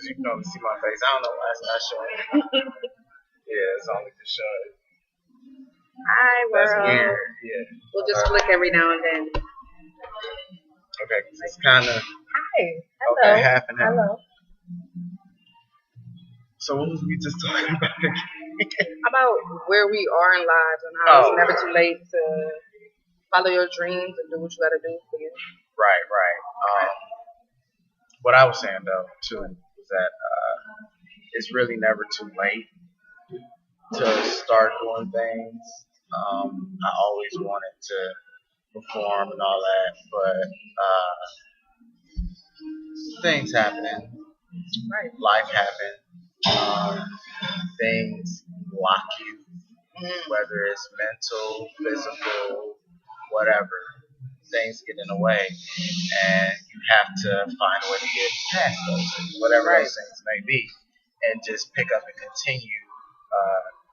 because you can only see my face. I don't know why it's not showing. Yeah, it's only to show it. Hi, That's world. weird. Yeah. We'll just flick every now and then. Okay, 'cause it's kind of. Hi. Hello. Okay, half an hour. Hello. So what was we just talking about again? About where we are in lives and how it's never too late to follow your dreams and do what you got to do for you. Right. What I was saying though too was that it's really never too late to start doing things. I always wanted to perform and all that, but things happen. Right. Life happens. Things block you, whether it's mental, physical, whatever. Things get in the way, and you have to find a way to get past those things, whatever those things may be, and just pick up and continue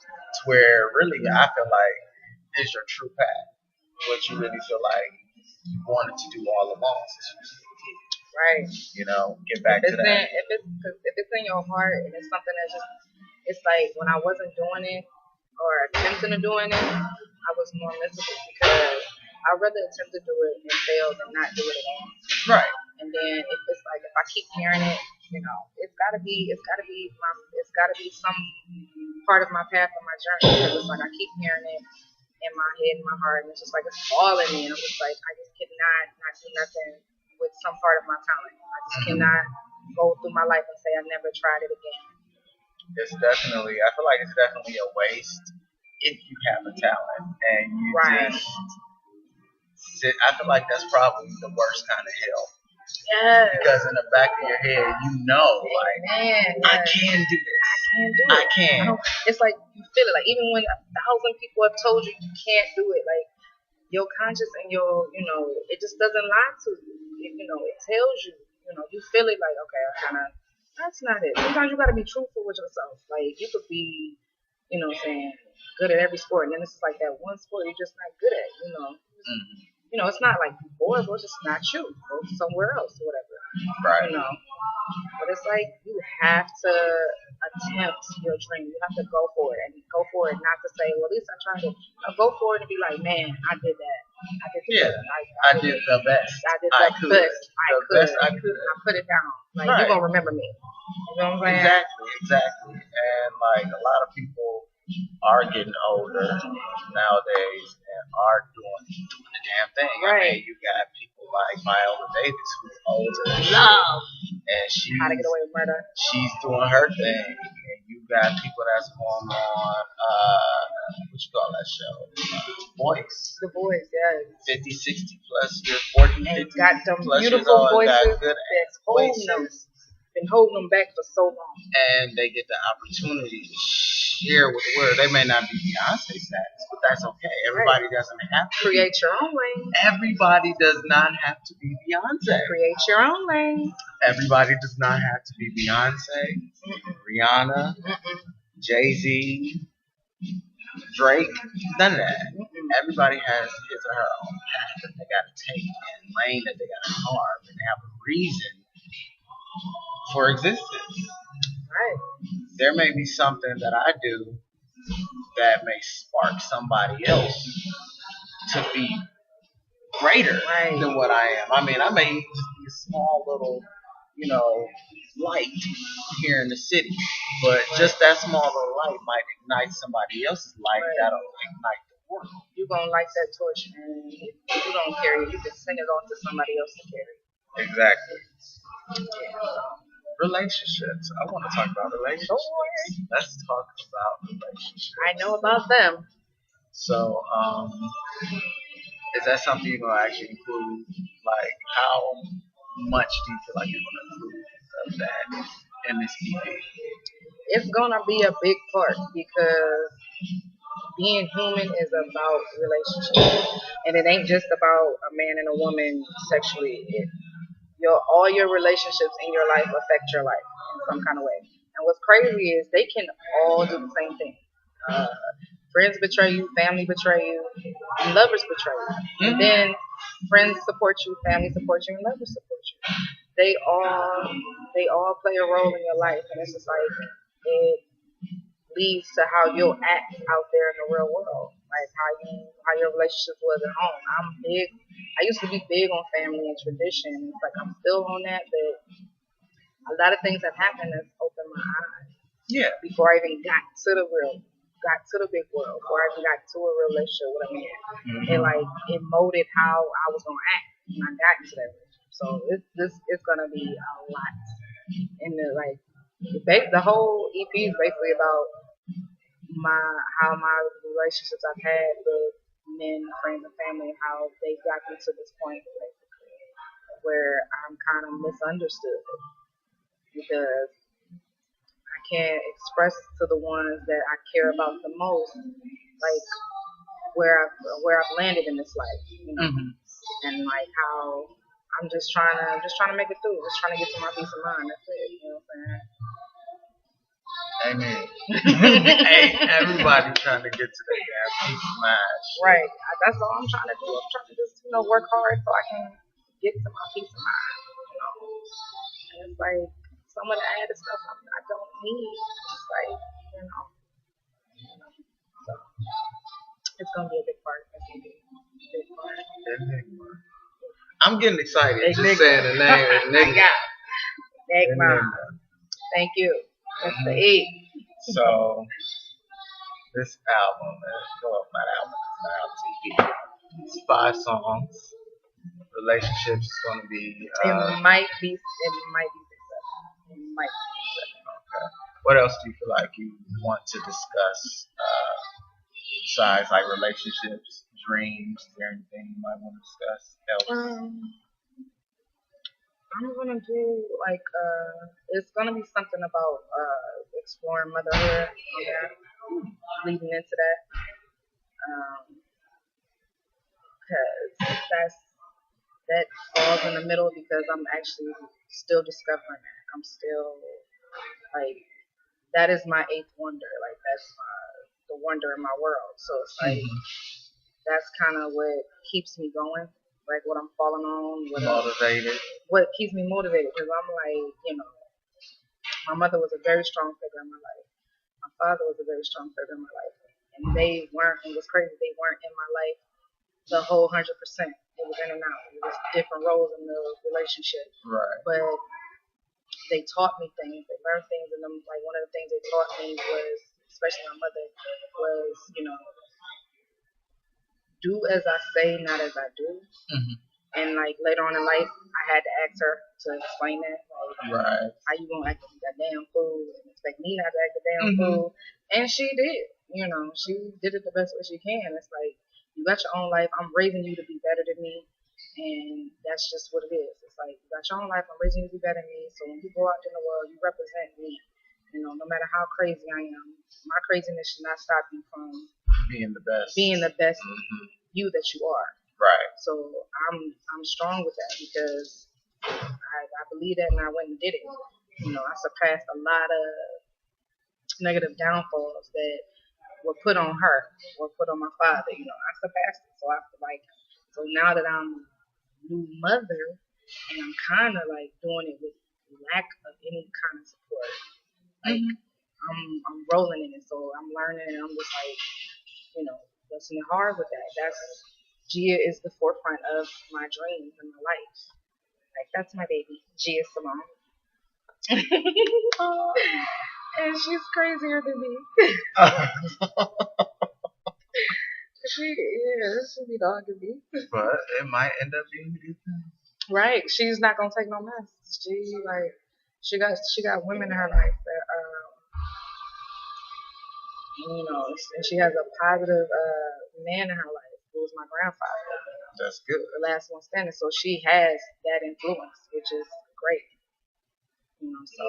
to where really I feel like is your true path, what you really feel like you wanted to do all along since you was a kid. Right. You know, get back to that. If it's in your heart and it's something that's just, it's like when I wasn't doing it or attempting to doing it, I was more miserable because I'd rather attempt to do it and fail than not do it at all. Right. And then if I keep hearing it, you know, it's gotta be some part of my path of my journey. Because it's like I keep hearing it in my head and my heart, and it's just like it's all in me. And I'm just like I just cannot not do nothing with some part of my talent. I just cannot go through my life and say I never tried it again. I feel like it's definitely a waste if you have a talent and you just sit. I feel like that's probably the worst kind of hell. Yes. Because in the back of your head, you know, like, I can do this. I can. It's like you feel it. Like even when 1,000 people have told you you can't do it, like your conscience and your, you know, it just doesn't lie to you. You know, it tells you. You know, you feel it. Like that's not it. Sometimes you gotta be truthful with yourself. Like you could be, you know, saying good at every sport, and then it's just like that one sport you're just not good at. You know. You know, it's not like you bored, it's just not you. Go somewhere else or whatever. Right. You know. But it's like you have to attempt your dream. You have to go for it and go for it, not to say, well, at least I tried it. Go for it and be like, man, I did that. I did I did the best. I did the best I could. I put it down. Like you're gonna remember me. You know what I'm saying? Exactly. And like a lot of people are getting older nowadays and are doing the damn thing. Right. I mean, you got people like Viola Davis who's older than Love. And she's How to Get Away with Murder. She's doing her thing. And you got people that's going on what you call that show? The Voice, yes. 50, 60 plus years, 40, and 50 got them plus beautiful years old, voices got good that's holding them. Been holding them back for so long. And they get the opportunity to share with the world. They may not be Beyonce status, but that's okay. Everybody doesn't have to create your own lane. Everybody does not have to be Beyonce. Create your own lane. Everybody does not have to be Beyonce, Rihanna, Jay-Z, Drake, none of that. Everybody has his or her own path that they got to take and lane that they got to carve, and they have a reason for existence. Right. There may be something that I do that may spark somebody else to be greater than what I am. I mean, I may just be a small little, you know, light here in the city, but just that small little light might ignite somebody else's light that'll ignite the world. You're going to light that torch, and if you don't carry it, you can send it on to somebody else to carry. Exactly. Relationships. I want to talk about relationships. Let's talk about relationships. I know about them. So, is that something you're going to actually include? Like, how much do you feel like you're going to include of that in this EP? It's going to be a big part because being human is about relationships. And it ain't just about a man and a woman sexually. All your relationships in your life affect your life in some kind of way. And what's crazy is they can all do the same thing. Friends betray you, family betray you, and lovers betray you. And then friends support you, family support you, and lovers support you. they all play a role in your life, and it's just like it leads to how you'll act out there in the real world, like how your relationships was at home. I'm big. I used to be big on family and tradition. It's like I'm still on that, but a lot of things have happened that's opened my eyes. Yeah. Before I even got to the big world, before I even got to a relationship with a man, it like it molded how I was gonna act when I got into that relationship. So it's gonna be a lot in the like the whole EP is basically about my relationships I've had with men, friends, and family, how they got me to this point basically where I'm kind of misunderstood because I can't express to the ones that I care about the most, like where I've landed in this life, and like how I'm just trying to make it through, just trying to get to my peace of mind. That's it. You know what I'm saying? Amen. Ain't everybody trying to get to that damn peace of mind. Right. That's all I'm trying to do. I'm trying to just work hard so I can get to my peace of mind. And it's like some of the added stuff I don't need. It's like so it's gonna be a big part. It's gonna be a big part. I'm getting excited just saying the name. Enigma. Thank you. That's the E. So this album, not album, it's not album, EP. It's 5 songs. Relationships is gonna be. It might be successful. Okay. What else do you feel like you want to discuss? Besides like relationships, dreams, is there anything you might want to discuss else? I'm gonna do like it's gonna be something about exploring motherhood on there, leading into that, because that falls in the middle because I'm actually still discovering that. I'm still like that is my 8th wonder. Like that's the wonder in my world. So it's like that's kind of what keeps me going. Like what I'm falling on. What keeps me motivated because I'm like my mother was a very strong figure in my life. My father was a very strong figure in my life, and they weren't. It was crazy. They weren't in my life the whole 100%. It was in and out. It was different roles in the relationship. Right. But they taught me things. They learned things, and like one of the things they taught me was, especially my mother, was do as I say, not as I do. And like later on in life, I had to ask her to explain that. Like, how you gonna act like a damn fool and expect me not to act a damn fool? And she did. She did it the best way she can. It's like you got your own life. I'm raising you to be better than me, and that's just what it is. It's like you got your own life. I'm raising you to be better than me. So when you go out in the world, you represent me. No matter how crazy I am, my craziness should not stop you from being the best. You that you are. Right. So I'm strong with that because I believe that, and I went and did it. I surpassed a lot of negative downfalls that were put on her or put on my father. I surpassed it. So I feel like now that I'm a new mother and I'm kind of like doing it with lack of any kind of support, like I'm rolling in it. So I'm learning, and I'm just like listening hard with that. Gia is the forefront of my dreams in my life. Like that's my baby, Gia Simone. And she's crazier than me. She'll be dogging me. But it might end up being a good thing. Right. She's not gonna take no mess. She got women in her life that and she has a positive man in her life who was my grandfather. That's good. The last one standing. So she has that influence, which is great. So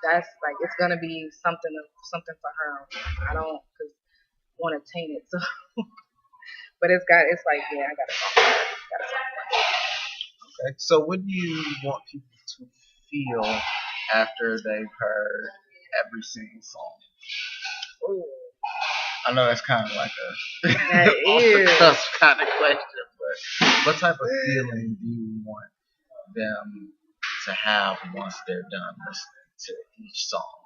that's like it's gonna be something for her. I don't want to taint it. So, but it's like I gotta talk about it. Okay. So what do you want people to feel after they've heard every single song? Ooh. I know that's kind of like a off-the-cuff kind of question, but what type of feeling do you want them to have once they're done listening to each song?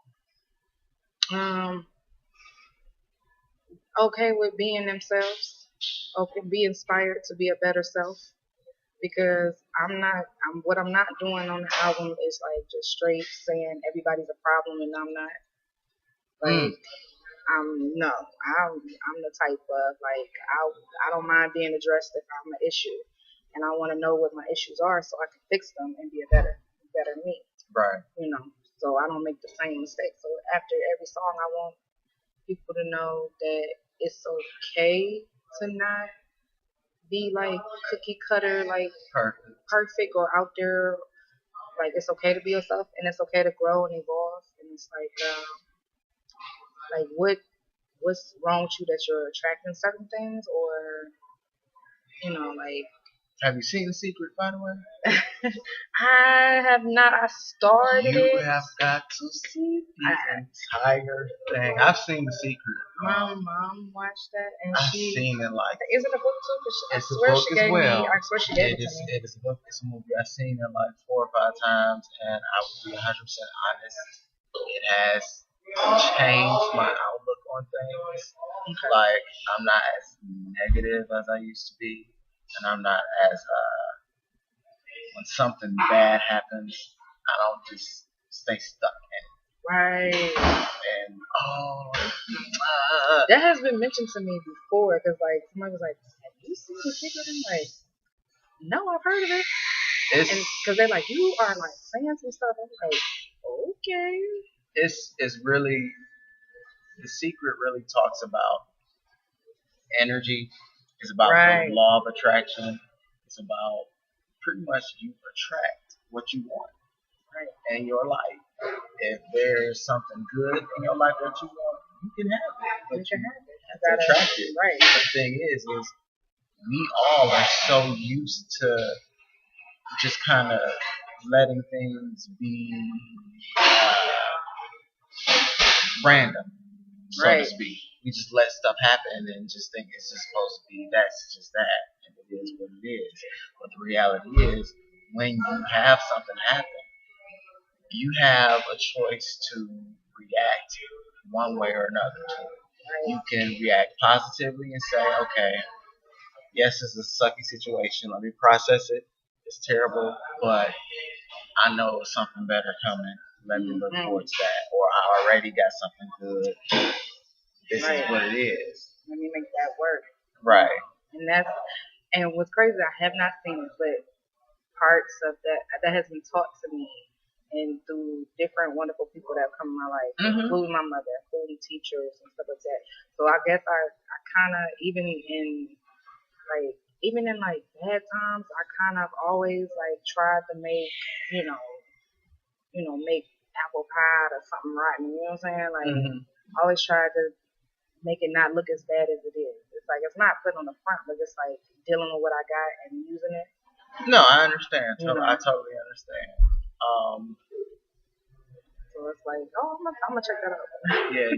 Okay with being themselves. Okay, be inspired to be a better self. Because what I'm not doing on the album is like just straight saying everybody's a problem and I'm not. Like no, I'm the type of like I don't mind being addressed if I'm an issue, and I want to know what my issues are so I can fix them and be a better me. Right. You know, so I don't make the same mistakes. So after every song, I want people to know that it's okay to not be like cookie cutter, like perfect or out there. Like it's okay to be yourself, and it's okay to grow and evolve. And it's like what's wrong with you that you're attracting certain things, or like. Have you seen The Secret, by the way? I have not. I started it. You have got to see the entire thing. I've seen The Secret. My mom watched that, and I've seen it like. Is it a book too? It's a book as well. I swear she gave it to me. It is a book. It's a movie. I've seen it like 4 or 5 times, and I will be 100% honest. It has changed my outlook on things. Okay. Like I'm not as negative as I used to be. And I'm not as when something bad happens, I don't just stay stuck in it. Right. And that has been mentioned to me before because like somebody was like, "Have you seen The Secret?" I'm like, "No, I've heard of it." And because they're like, "You are like saying some stuff." I'm like, "Okay." It's really The Secret really talks about energy. It's about the law of attraction. It's about pretty much you attract what you want in your life. If there's something good in your life that you want, you can have it. But you have to attract it. Right. But the thing is we all are so used to just kind of letting things be random, so to speak. We just let stuff happen and just think it's just supposed to be that's just that, and it is what it is. But the reality is, when you have something happen, you have a choice to react one way or another. You can react positively and say, okay, yes, it's a sucky situation. Let me process it. It's terrible, but I know something better coming. Let me look towards that. Or I already got something good. This is what it is. Let me make that work. Right. And what's crazy, I have not seen it, but parts of that has been taught to me and through different wonderful people that have come in my life, including my mother, including teachers and stuff like that. So I guess I kind of even in bad times, I kind of always like tried to make make apple pie or something rotten. You know what I'm saying? Like I always tried to make it not look as bad as it is. It's like it's not put on the front, but it's like dealing with what I got and using it. No, I understand. I totally understand. So it's like, I'm gonna check that out. Yeah,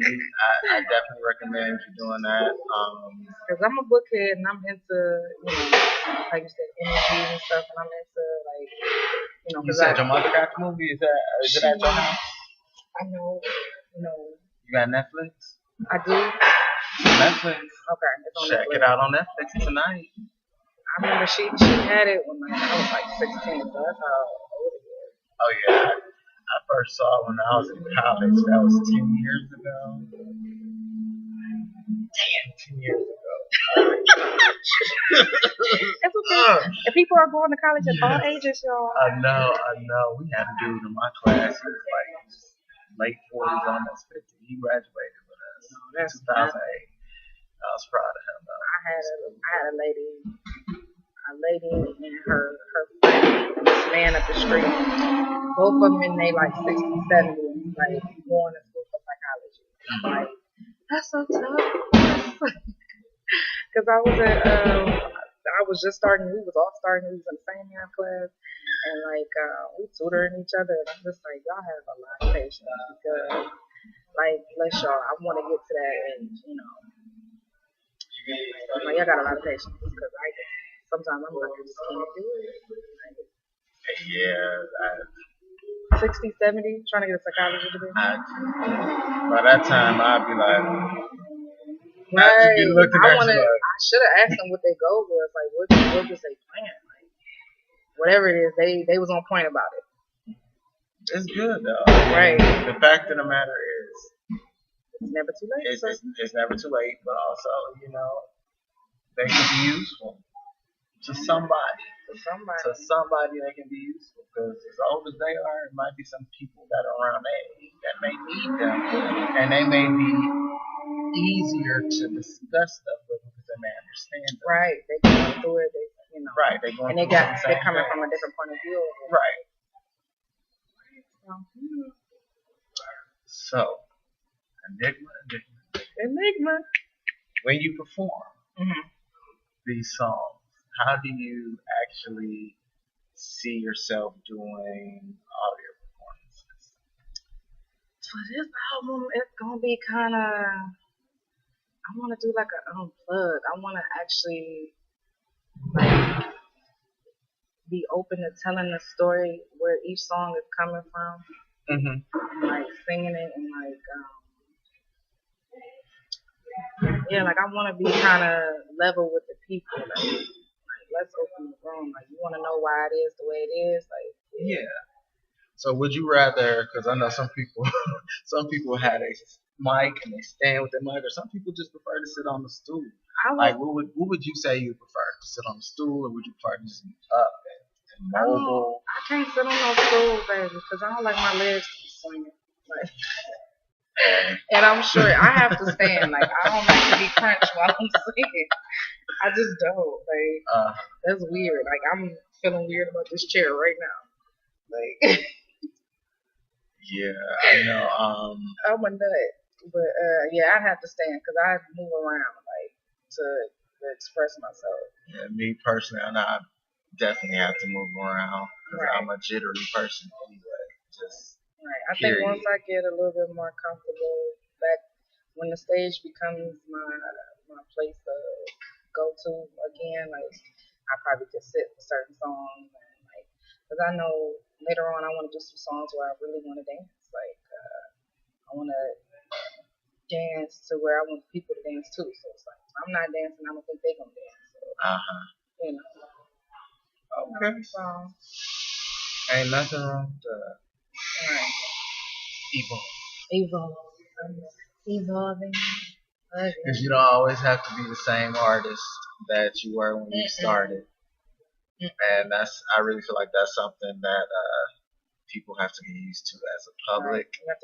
I definitely recommend you doing that. Because I'm a bookhead and I'm into, like you said, energy and stuff, and I'm into like, You said your mother got the movie. Is it at your house? I know. You got Netflix? I do. Netflix. Okay. It's on Check Netflix. it out on Netflix tonight. I remember she had it when I was like 16, so that's how old it is. Oh yeah, I first saw it when I was in college. That was 10 years ago. Damn, 10 years ago. It's okay. If people are going to college at all ages, y'all. I know. We had a dude in my class. He was like late 40s, almost 50. He graduated with us in 2008. I was proud of him though. I had a lady and her friend and this man up the street. Both of them in their like 60s, 70s, like going to school for psychology. I'm like, that's so tough. Because I was just starting. We was all starting. We was in the same math class, and like we tutoring each other. And I'm just like, y'all have a lot of patience because, like, bless y'all. I want to get to that, and I'm like, y'all got a lot of patience because sometimes I'm like, I just can't do it. Yeah, 60, 70, trying to get a psychology degree. By that time, I'd be like, right. be looking at you like, I should have asked them what their goal was. Like, what was they plan? Like, whatever it is, they was on point about it. It's good though. Right. The fact of the matter is, it's never too late. It's never too late, but also, they can be useful to somebody. To somebody they can be useful, because as old as they are, it might be some people that are around their age that may need them, and they may be easier to discuss stuff with because they may understand them. Right, they going through it. Right, they're coming from a different point of view. Right. So, enigma. When you perform these songs, how do you actually see yourself doing all your performances? For this album, it's gonna be kind of. I want to do like an unplug. I want to actually like be open to telling the story where each song is coming from, and like singing it and like I want to be kind of level with the people. Like let's open the room. Like you want to know why it is the way it is. Like yeah. So would you rather? Because I know some people had a mic and they stand with their mic, or some people just prefer to sit on the stool. What would you say you prefer, to sit on the stool, or would you prefer to just be up and mobile? I can't sit on no stool, baby, because I don't like my legs to be swinging. Like, and I'm sure I have to stand. Like I don't like to be crunched while I'm singing. I just don't. Like that's weird. Like I'm feeling weird about this chair right now. Like yeah, I know. I'm a nut, but yeah, I have to stand because I move around like to express myself. Yeah, me personally, I definitely have to move around because I'm a jittery person anyway. Right. I think once I get a little bit more comfortable, that when the stage becomes my place to go to again, like I probably just sit for certain songs and like because I know later on I want to do some songs where I really want to dance. Like I want to dance to where I want people to dance too. So it's like if I'm not dancing, I don't think they're gonna dance. So, Okay. So, ain't nothing wrong with that. Right. Evolving. Because you don't always have to be the same artist that you were when you started. And I really feel like that's something that people have to get used to as a public. Right.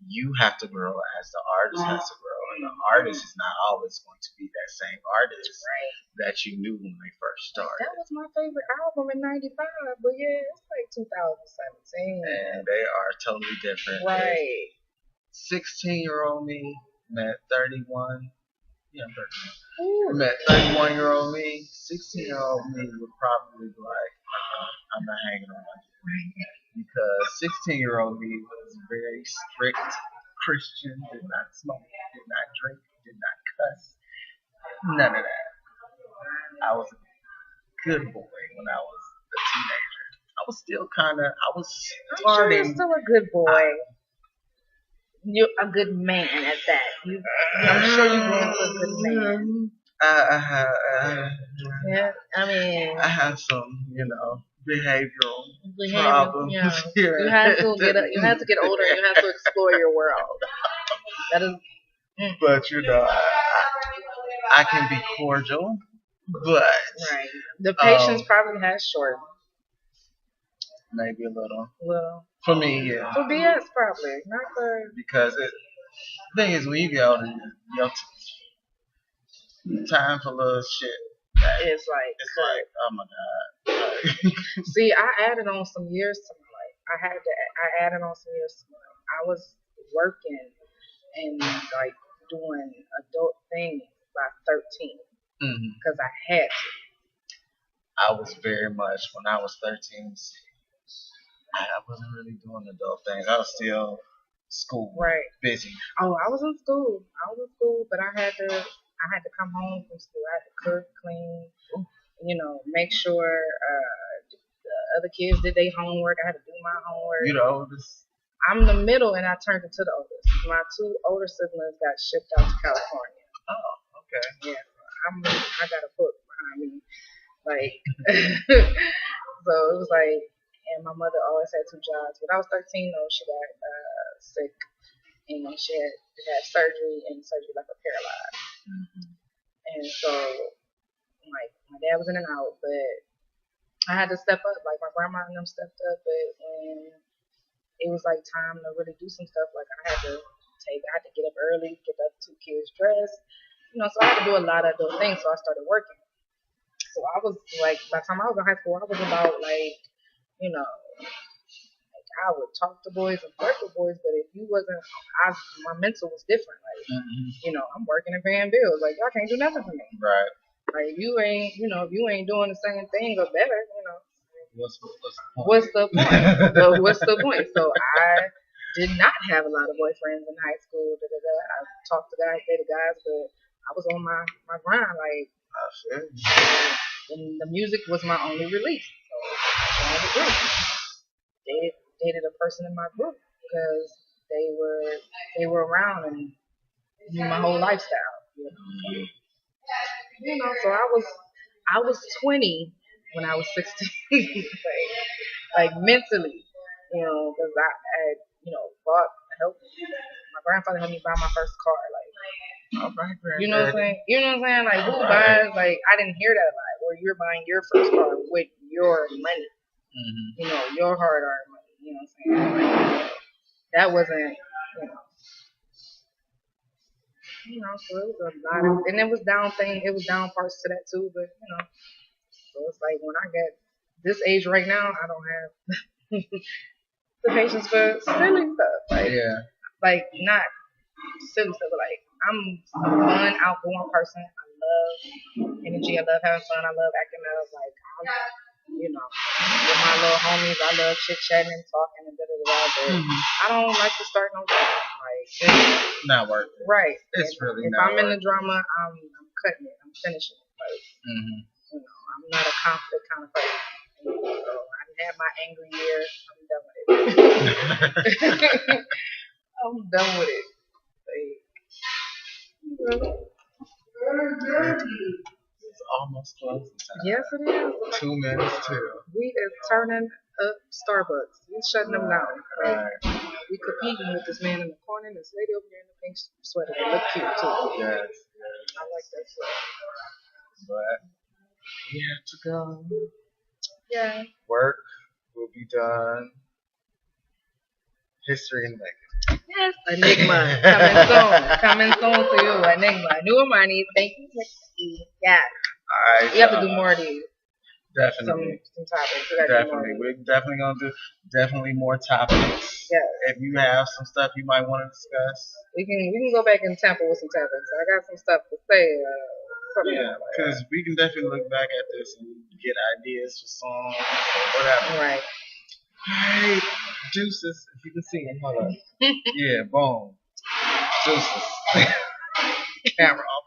You have to grow as the artist has to grow. And the artist is not always going to be that same artist that you knew when they first started. That was my favorite album in '95, but yeah, it's like 2017. And they are totally different. Right. 16-year-old me met 31. Yeah, I'm 31. Met 31-year-old me. 16-year-old me would probably be like, I'm not hanging around you. Because 16-year-old me was very strict Christian, did not smoke, did not drink, did not cuss, none of that. I was a good boy when I was a teenager. I was still I was starting. I'm sure you're still a good boy. You're a good man at that. I'm sure you're going to a good man. Yeah, I mean, I have some, behavioral problems. Yeah. You have to get older. You have to explore your world. That is. But I can be cordial, but the patience probably has shortened. Maybe a little. For me, yeah. For BS, probably not for. Because the thing is, when you get older, time for little shit. It's like, oh my god. See, I added on some years to my life. I added on some years to my life. I was working and like doing adult things by 13 because I had to. I was very much when I was 13. I wasn't really doing adult things. I was still school, busy. Oh, I was in school, but I had to come home from school. I had to cook, clean, make sure other kids did their homework. I had to do my homework. You the oldest? I'm the middle, and I turned into the oldest. My 2 older siblings got shipped out to California. Oh, okay. Yeah, I got a book behind me, like. So it was like, and my mother always had 2 jobs. When I was 13, though, she got sick, and she had to have surgery, and surgery left her paralyzed. Mm-hmm. And so, like, my dad was in and out, but I had to step up. Like, my grandma and them stepped up, but when it was like time to really do some stuff, like I had to get up early, get the other 2 kids dressed, so I had to do a lot of those things. So I started working. So I was like, by the time I was in high school, I was about like, like I would talk to boys and flirt with boys, but if you wasn't, my mental was different. Like, I'm working and paying bills. Like, y'all can't do nothing for me. Right. Like, if you ain't doing the same thing or better, What's the point? What's the point? What's the point? So I did not have a lot of boyfriends in high school. I talked to guys, dated guys, but I was on my grind. Like, and the music was my only release. So I joined the group. Dated a person in my group because they were around and knew my whole lifestyle. So I was 20 when I was 16, like mentally, because I had, my grandfather helped me buy my first car, like, you know what I'm saying, like, who buys, like, I didn't hear that a lot, where you're buying your first car with your money, your hard-earned money, you know what I'm saying, like, that wasn't, so it was a lot of, and it was down parts to that too, but, so it's like when I get this age right now, I don't have the patience for silly stuff. Like not silly stuff, but like I'm a fun, outgoing person. I love energy. I love having fun. I love acting up. Like with my little homies, I love chit chatting and talking and But I don't like to start no drama. Like it's not worth it. Right. It's really if not I'm in the drama, I'm cutting it. I'm finishing it. Like I'm not a conflict kind of person. So I didn't have my angry year. I'm done with it. I'm done with it. It's almost closing time. Yes, it is. 2 minutes too. We is turning up Starbucks. We shutting them down. Right. We competing with this man in the corner and this lady over here in the pink sweater. They look cute too. Yes. I like that sweater. But we have to go. Yeah. Work will be done. History and Megan. Yes. Enigma. Coming soon to you. Enigma. AnuImani. Thank you. Yeah. All right. We have to do more of these. Definitely. Some topics. Definitely. We're definitely going to do more topics. Yeah. If you have some stuff you might want to discuss. We can go back and tamper with some topics. I got some stuff to say. Yeah, because we can definitely look back at this and get ideas for songs or whatever. Right. Alright, deuces. If you can see them, hold on. Yeah, boom. Deuces. Camera off.